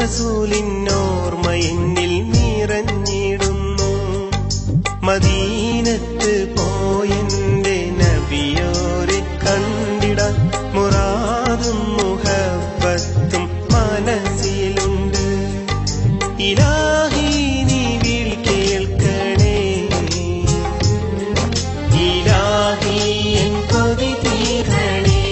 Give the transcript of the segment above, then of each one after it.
റസൂലിനോർമ്മ എന്നിൽ നിറഞ്ഞിടുന്നു. മദീനത്ത് പോയെന്റെ നബിയോരെ കണ്ടിടാൻ മുറാദും മുഹബ്ബത്തും മനസ്സിലുണ്ട്. ഇലാഹി നീ വിളി കേൾക്കണേ, ഇലാഹി എൻ കൊതി തീരണേ,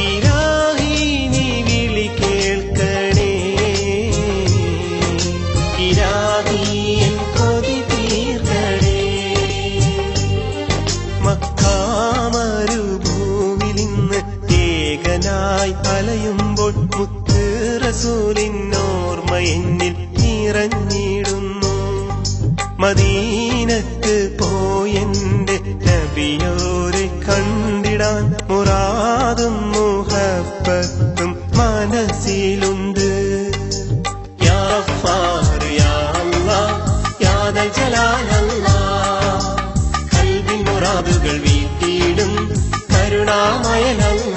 ഇലാഹി നീ വിളി കേൾക്കണേ, ഇലാഹി എൻ കൊതി തീരണേ. മക്കാമരുഭൂവിലിന്ന് ഏകനായി അലയുമ്പോൾ മുത്ത് റസൂലിനോർമ്മ എന്നിൽ നിറഞ്ഞിടുന്നു. മദീനത്ത് പോയെന്റെ നബിയോരെ കണ്ടിടാൻ മുറാദും മുഹബ്ബത്തും മനസ്സിലുണ്ട്. യാ ഗഫ്ഫാർ യാ അല്ലാഹ് യാ ദൽ ജലാൽ അല്ലാഹ്, കൽബിൻ മുറാദുകൾ വീട്ടിയിടും കരുണാമയൻ അല്ലാഹ്.